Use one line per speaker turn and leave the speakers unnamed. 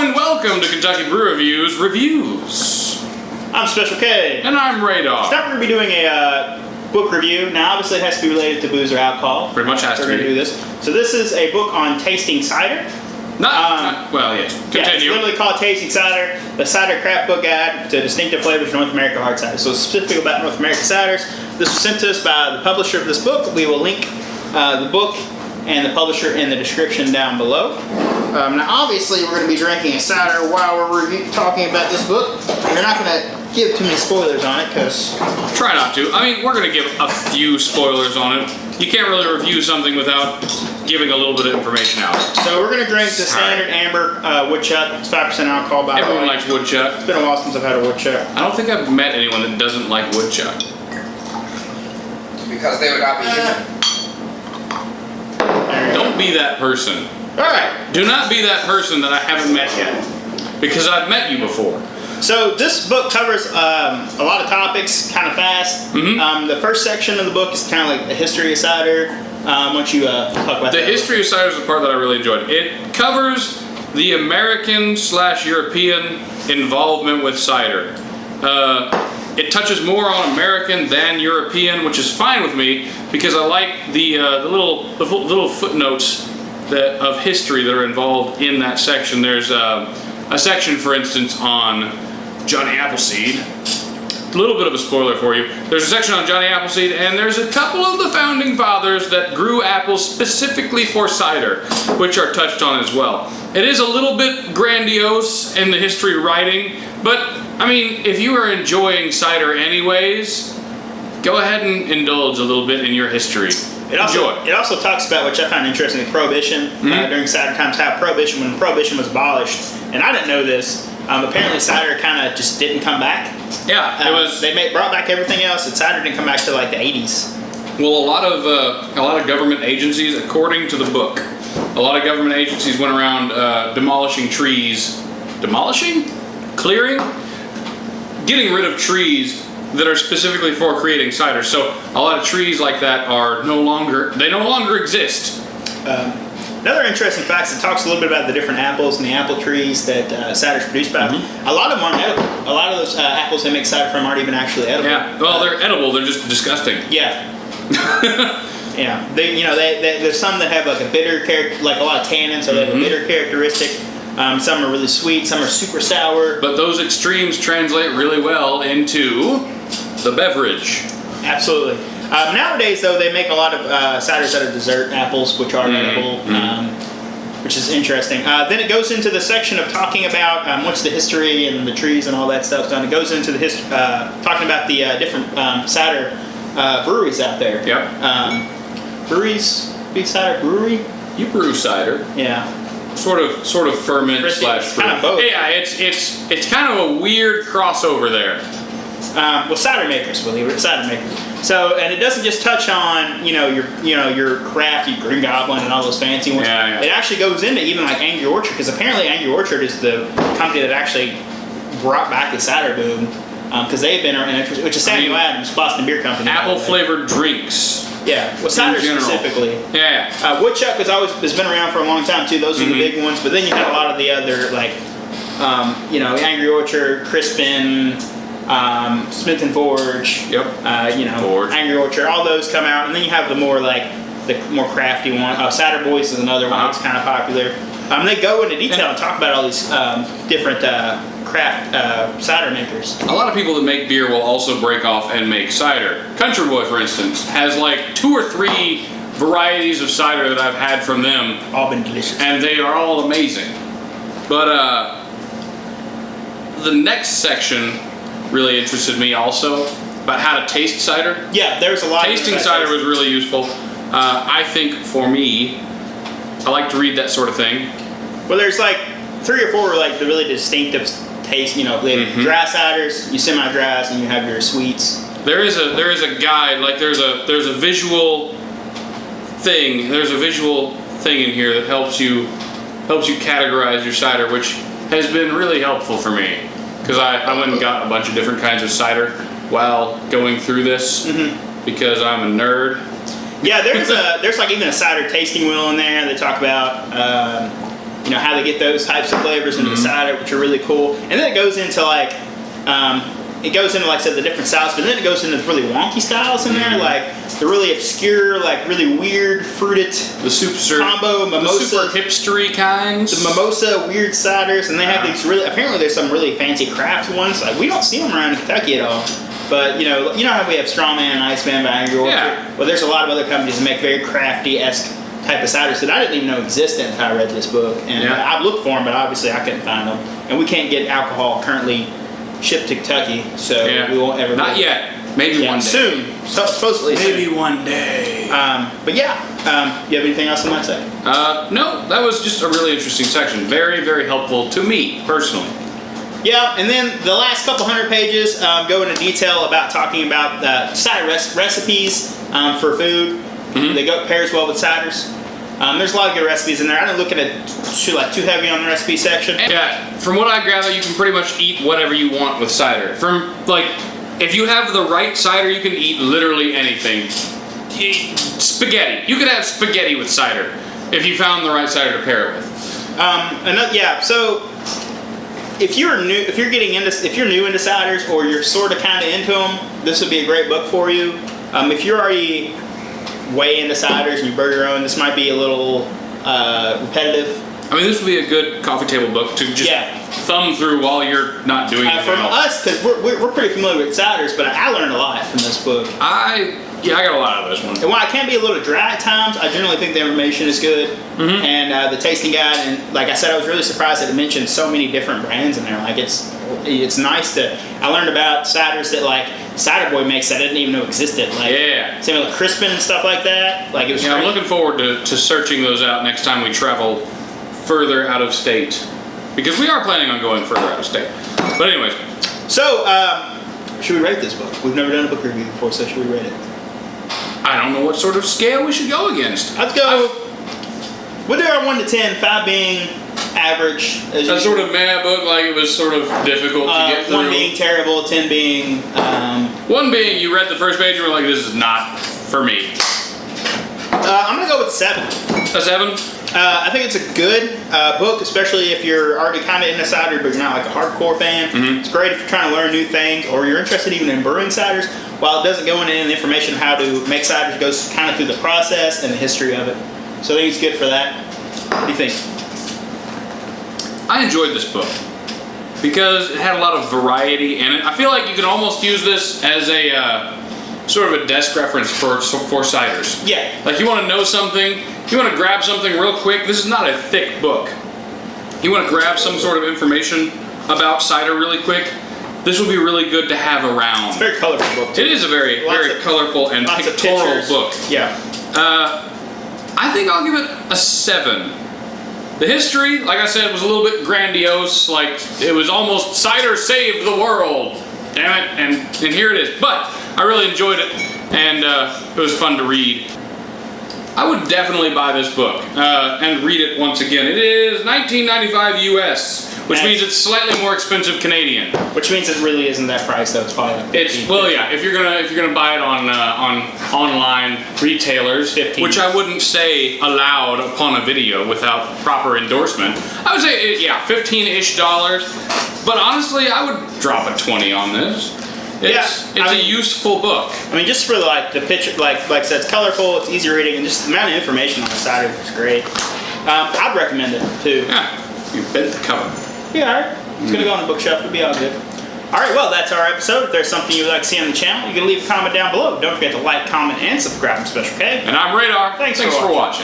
and welcome to Kentucky Brew Review's Reviews.
I'm Special K.
And I'm Radar.
Tonight we're going to be doing a book review. Now obviously it has to be related to booze or alcohol.
Pretty much has to be.
We're going to do this. So this is a book on tasting cider.
Well, yes. Continue.
Yeah, it's literally called Tasting Cider, the Cidercraft book guide to distinctive flavors of North America hard cider. So specifically about North American ciders. This was sent to us by the publisher of this book. We will link the book and the publisher in the description down below. Now obviously we're going to be drinking a cider while we're talking about this book. We're not going to give too many spoilers on it because...
Try not to. I mean, we're going to give a few spoilers on it. You can't really review something without giving a little bit of information out.
So we're going to drink the standard amber woodchuck. It's 5% alcohol by the way.
Everyone likes woodchuck.
It's been a while since I've had a woodchuck.
I don't think I've met anyone that doesn't like woodchuck.
Because they would not be human.
Don't be that person.
Alright.
Do not be that person that I haven't met yet. Because I've met you before.
So this book covers a lot of topics kind of fast. The first section of the book is kind of like the history of cider. Once you talk about
the history of cider is the part that I really enjoyed. It covers the American/European involvement with cider. It touches more on American than European, which is fine with me because I like the little footnotes of history that are involved in that section. There's a section, for instance, on Johnny Appleseed. A little bit of a spoiler for you. There's a section on Johnny Appleseed, and there's a couple of the founding fathers that grew apples specifically for cider, which are touched on as well. It is a little bit grandiose in the history writing, but I mean, if you are enjoying cider anyways, go ahead and indulge a little bit in your history.
It also talks about, which I find interesting, Prohibition during cider times, how when Prohibition was abolished, and I didn't know this, apparently cider kind of just didn't come back.
Yeah, it was.
They brought back everything else, and cider didn't come back to like the 80s.
Well, a lot of government agencies, according to the book, a lot of government agencies went around demolishing trees, clearing, getting rid of trees that are specifically for creating cider. So a lot of trees like that are no longer exist.
Another interesting fact, it talks a little bit about the different apples and the apple trees that cider's produced by. A lot of them aren't edible. A lot of those apples they make cider from aren't even actually edible.
Yeah, well, they're edible. They're just disgusting.
Yeah. Yeah. There's some that have like a bitter character, like a lot of tannin, so they have a bitter characteristic. Some are really sweet. Some are super sour.
But those extremes translate really well into the beverage.
Absolutely. Nowadays, though, they make a lot of ciders out of dessert apples, which are edible, which is interesting. Then it goes into the section of talking about what's the history and the trees and all that stuff. Then it goes into the talking about the different cider breweries out there.
Yep.
Breweries, big cider brewery.
You brew cider.
Yeah.
Sort of ferment / brew.
Kind of both.
Yeah, it's kind of a weird crossover there.
Well, cider makers, cider makers. So, and it doesn't just touch on your craft, your Green Goblin, and all those fancy ones.
Yeah.
It actually goes into even like Angry Orchard, because apparently Angry Orchard is the company that actually brought back the cider boom, because they've been around, which is Samuel Adams, Boston Beer Company.
Apple flavored drinks.
Yeah, well, cider specifically.
Yeah.
Woodchuck has been around for a long time too. Those are the big ones, but then you have a lot of the other like, Angry Orchard, Crispin. Smith and Forge,
Forge.
Angry Orchard, all those come out, and then you have the more crafty one. Cider Boys is another one that's kind of popular. They go into detail and talk about all these different craft cider makers.
A lot of people that make beer will also break off and make cider. Country Boy, for instance, has like 2 or 3 varieties of cider that I've had from them.
All been delicious.
And they are all amazing. But the next section really interested me also, about how to taste cider.
Yeah, there's a lot.
Tasting cider was really useful. I think for me, I like to read that sort of thing.
Well, there's like 3 or 4 like the really distinctive taste. They have dry ciders, you semi-dries, and you have your sweets.
There is a guide, like there's a visual thing. There's a visual thing in here that helps you categorize your cider, which has been really helpful for me. Because I went and got a bunch of different kinds of cider while going through this because I'm a nerd.
Yeah, there's like even a cider tasting wheel in there. They talk about how they get those types of flavors into the cider, which are really cool. And then it goes into like I said, the different styles, but then it goes into really wonky styles in there, like the really obscure, like really weird fruited combo mimosa,
the super hipstery kinds,
the mimosa weird ciders, and they have these apparently there's some really fancy craft ones. Like we don't see them around in Kentucky at all. But you know how we have Strawman and Iceman by Angry Orchard?
Yeah.
Well, there's a lot of other companies that make very crafty-esque type of ciders that I didn't even know existed until I read this book. And I've looked for them, but obviously I couldn't find them. And we can't get alcohol currently shipped to Kentucky, so we won't ever.
Not yet. Maybe one day.
Soon. Supposedly
Maybe
soon.
one day.
But you have anything else you want to say?
No, that was just a really interesting section. Very, very helpful to me, personally.
Yeah, and then the last couple hundred pages go into detail about talking about cider recipes for food. They pairs well with ciders. There's a lot of good recipes in there. I didn't look at it too heavy on the recipe section.
Yeah, from what I gather, you can pretty much eat whatever you want with cider. If you have the right cider, you can eat literally anything. Spaghetti. You could have spaghetti with cider if you found the right cider to pair it with.
So if you're new into ciders, or you're sort of kind of into them, this would be a great book for you. If you're already way into ciders and you brew your own, this might be a little repetitive.
I mean, this would be a good coffee table book to just thumb through while you're not doing anything
from us, because we're pretty familiar with ciders, but I learned a lot from this book.
I got a lot out of this one.
And while it can be a little dry at times, I generally think the information is good. And the tasting guide, and like I said, I was really surprised that it mentioned so many different brands in there. Like it's nice I learned about ciders that like Cider Boy makes that I didn't even know existed. Like same with Crispin and stuff like that. Like it was.
I'm looking forward to searching those out next time we travel further out of state, because we are planning on going further out of state. But anyways,
so should we rate this book? We've never done a book review before, so should we rate it?
I don't know what sort of scale we should go against.
Let's go. We'll do our 1 to 10, 5 being average.
A sort of meh book, like it was sort of difficult to get through.
1 being terrible, 10 being.
1 being you read the first page and were like, this is not for me.
I'm gonna go with 7.
A 7?
I think it's a good book, especially if you're already kind of into cider, but you're not like a hardcore fan. It's great if you're trying to learn new things, or you're interested even in brewing ciders. While it doesn't go into any information on how to make ciders, it goes kind of through the process and the history of it. So I think it's good for that. What do you think?
I enjoyed this book because it had a lot of variety in it. I feel like you can almost use this as a sort of a desk reference for ciders.
Yeah.
Like you want to know something, you want to grab something real quick. This is not a thick book. You want to grab some sort of information about cider really quick. This would be really good to have around.
It's a very colorful book too.
It is a very colorful and pictorial book.
Yeah.
I think I'll give it a 7. The history, like I said, was a little bit grandiose. Like it was almost cider saved the world. Damn it! And here it is. But I really enjoyed it, and it was fun to read. I would definitely buy this book and read it once again. It is $19.95 US, which means it's slightly more expensive Canadian.
Which means it really isn't that price, though. It's probably like 15,
well, yeah. If you're gonna buy it on online retailers,
15.
which I wouldn't say aloud upon a video without proper endorsement, I would say $15-ish. But honestly, I would drop a 20 on this. It's a useful book.
I mean, just for like the picture, like I said, it's colorful, it's easy reading, and just the amount of information on the cider is great. I'd recommend it too.
Yeah, you bent the cover.
Yeah, all right. It's gonna go on the bookshelf. It'll be all good. All right, well, that's our episode. If there's something you would like to see on the channel, you can leave a comment down below. Don't forget to like, comment, and subscribe to Special K.
And I'm Radar.
Thanks for watching.